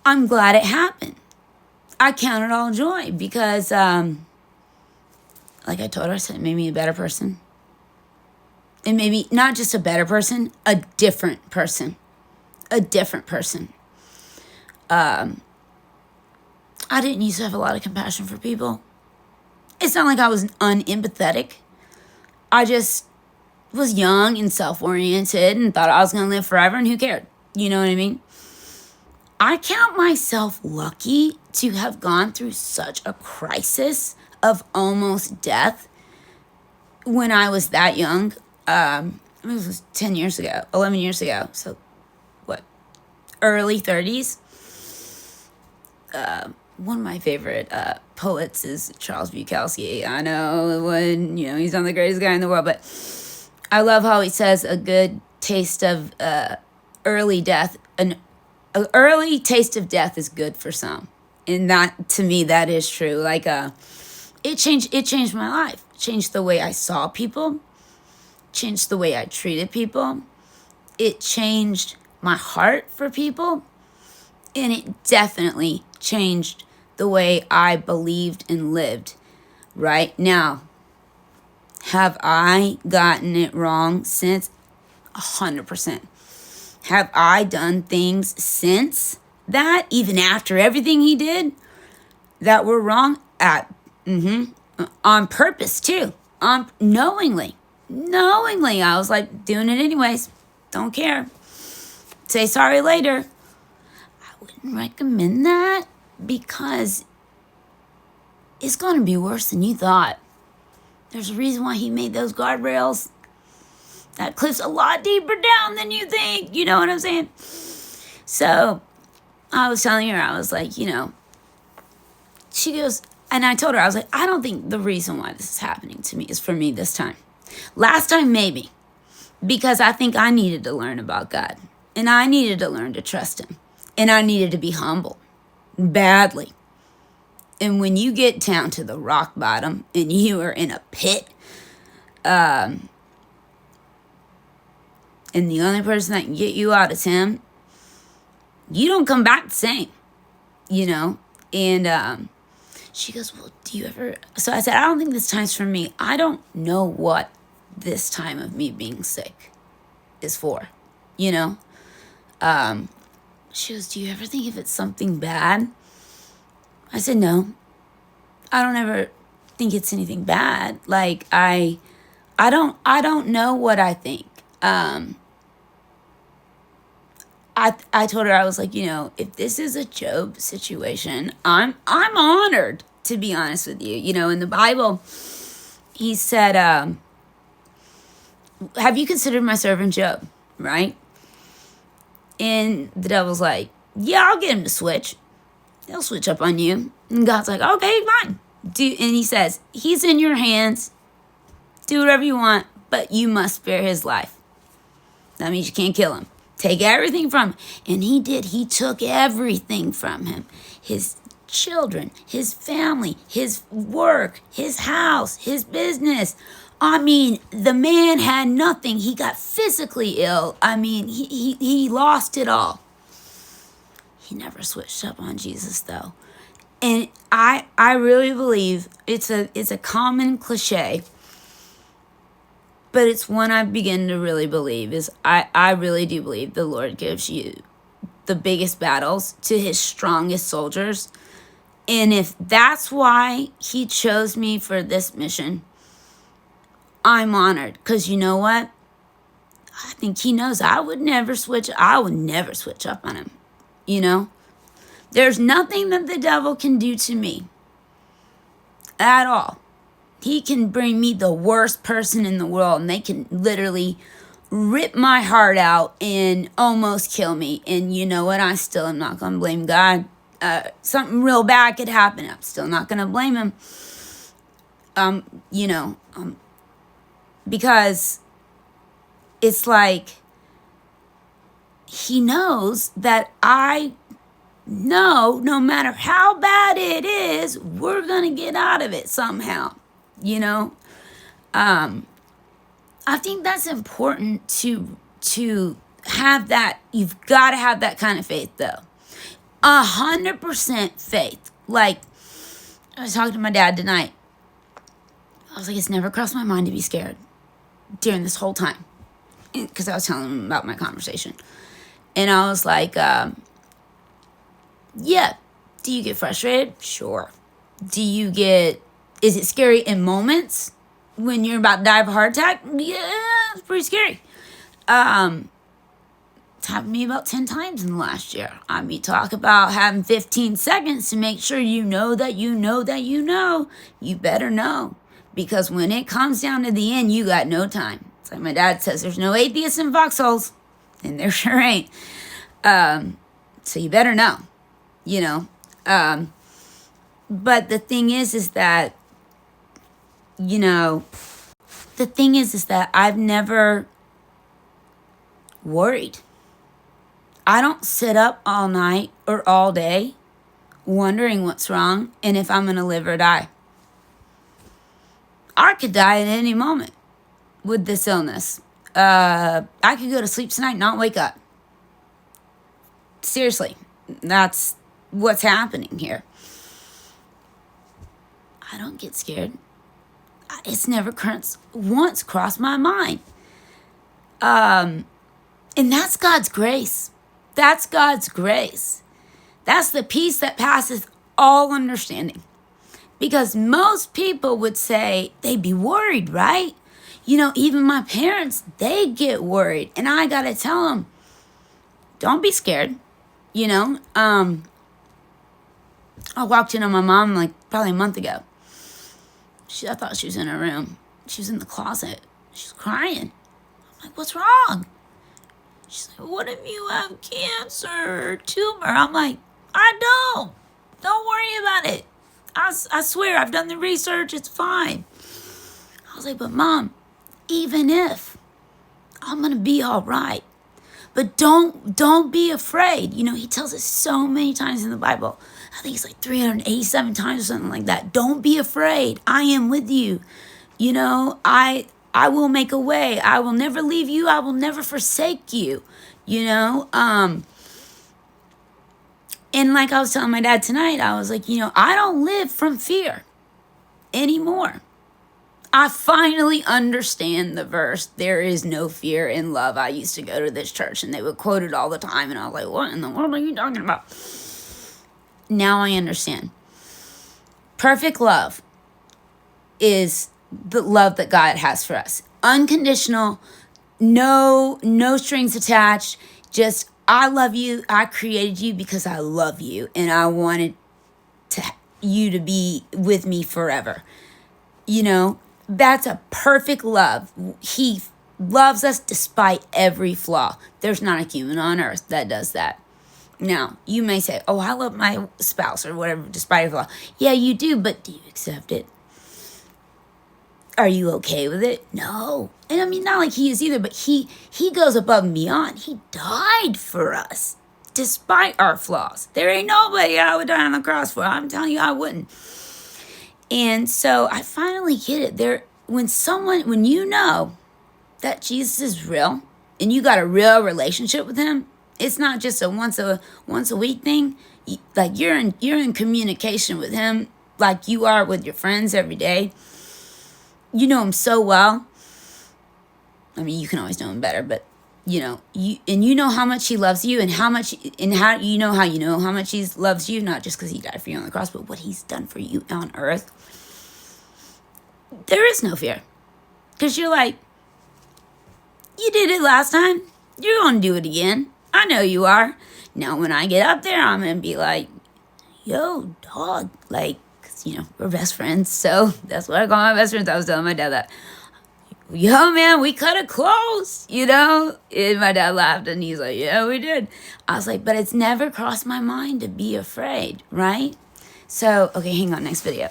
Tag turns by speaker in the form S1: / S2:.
S1: I'm glad it happened. I count it all joy because, like I told her, I said it made me a better person. It made me not just a better person, a different person. A different person. I didn't used to have a lot of compassion for people. It's not like I was unempathetic. I just was young and self-oriented and thought I was going to live forever, and who cared? You know what I mean? I count myself lucky to have gone through such a crisis of almost death when I was that young. It was 10 years ago, 11 years ago. So, what? Early 30s. One of my favorite poets is Charles Bukowski. I know when, he's not the greatest guy in the world, but I love how he says a good taste of early death, an early taste of death is good for some. And that, to me, that is true. Like, it changed my life. It changed the way I saw people. Changed the way I treated people. It changed my heart for people. And it definitely changed the way I believed and lived. Right now, have I gotten it wrong since? 100%. Have I done things since that, even after everything he did, that were wrong? On purpose, too. Knowingly. I was like, doing it anyways. Don't care. Say sorry later. I wouldn't recommend that because it's going to be worse than you thought. There's a reason why he made those guardrails. That cliff's a lot deeper down than you think. You know what I'm saying? So I was telling her, I was like, she goes, and I told her, I was like, I don't think the reason why this is happening to me is for me this time. Last time, maybe, because I think I needed to learn about God, and I needed to learn to trust him, and I needed to be humble badly. And when you get down to the rock bottom and you are in a pit, and the only person that can get you out is him, you don't come back the same, And she goes, well, do you ever... So I said, I don't think this time's for me. I don't know what this time of me being sick is for, She goes, do you ever think if it's something bad? I said, no. I don't ever think it's anything bad. Like, I don't know what I think. I told her, I was like, if this is a Job situation, I'm honored, to be honest with you. In the Bible, he said, have you considered my servant Job? Right? And the devil's like, yeah, I'll get him to switch. He'll switch up on you. And God's like, okay, fine. And he says, he's in your hands. Do whatever you want, but you must spare his life. That means you can't kill him. Take everything from him. And he did. He took everything from him. His children, his family, his work, his house, his business. I mean, the man had nothing. He got physically ill. I mean, he lost it all. He never switched up on Jesus, though. And I really believe it's a common cliche, but it's one I begin to really believe is I really do believe the Lord gives you the biggest battles to his strongest soldiers. And if that's why he chose me for this mission, I'm honored. Because you know what? I think he knows I would never switch up on him. There's nothing that the devil can do to me at all. He can bring me the worst person in the world, and they can literally rip my heart out and almost kill me. And you know what? I still am not going to blame God. Something real bad could happen. I'm still not going to blame him. Because it's like he knows that I know no matter how bad it is, we're going to get out of it somehow. I think that's important to have that. You've got to have that kind of faith, though. 100% faith. Like, I was talking to my dad tonight. I was like, it's never crossed my mind to be scared during this whole time. Because I was telling him about my conversation. And I was like, yeah. Do you get frustrated? Sure. Is it scary in moments when you're about to die of a heart attack? Yeah, it's pretty scary. It's happened to me about 10 times in the last year. I mean, talk about having 15 seconds to make sure you know that you know that you know. You better know. Because when it comes down to the end, you got no time. It's like my dad says, there's no atheists in foxholes. And there sure ain't. So you better know. You know. But the thing is that, you know, is that I've never worried. I don't sit up all night or all day wondering what's wrong and if I'm going to live or die. I could die at any moment with this illness. I could go to sleep tonight and not wake up. Seriously, that's what's happening here. I don't get scared. It's never once crossed my mind. And that's God's grace. That's God's grace. That's the peace that passeth all understanding. Because most people would say they'd be worried, right? You know, even my parents, they get worried. And I got to tell them, don't be scared. You know, I walked in on my mom like probably a month ago. I thought she was in her room. She was in the closet. She was crying. I'm like, what's wrong? She's like, what if you have cancer or tumor? I'm like, I don't. Don't worry about it. I swear, I've done the research. It's fine. I was like, but Mom, even if, I'm going to be all right. But don't be afraid. You know, he tells us so many times in the Bible. I think it's like 387 times or something like that. Don't be afraid. I am with you. You know, I will make a way. I will never leave you. I will never forsake you. You know, and like I was telling my dad tonight, I was like, you know, I don't live from fear anymore. I finally understand the verse, there is no fear in love. I used to go to this church and they would quote it all the time. And I was like, what in the world are you talking about? Now I understand. Perfect love is the love that God has for us. Unconditional, no strings attached. Just, I love you. I created you because I love you. And I wanted you to be with me forever. You know, that's a perfect love. He loves us despite every flaw. There's not a human on earth that does that. Now, you may say, oh, I love my spouse or whatever despite every flaw. Yeah, you do, but do you accept it? Are you okay with it? No. And I mean, not like he is either, but he goes above and beyond. He died for us despite our flaws. There ain't nobody I would die on the cross for. I'm telling you, I wouldn't. And so I finally get it. When you know that Jesus is real and you got a real relationship with him, it's not just a once a week thing. Like you're in communication with him like you are with your friends every day. You know him so well. I mean, you can always know him better, but you know how much he loves you and how much how much he loves you, not just because he died for you on the cross, but what he's done for you on earth. There is no fear. Because you're like, you did it last time. You're going to do it again. I know you are. Now, when I get up there, I'm going to be like, yo, dog. Like, cause, we're best friends. So that's what I call my best friends. I was telling my dad that. Yo, man, we cut it close, And my dad laughed and he's like, yeah, we did. I was like, but it's never crossed my mind to be afraid, right? So, okay, hang on, next video.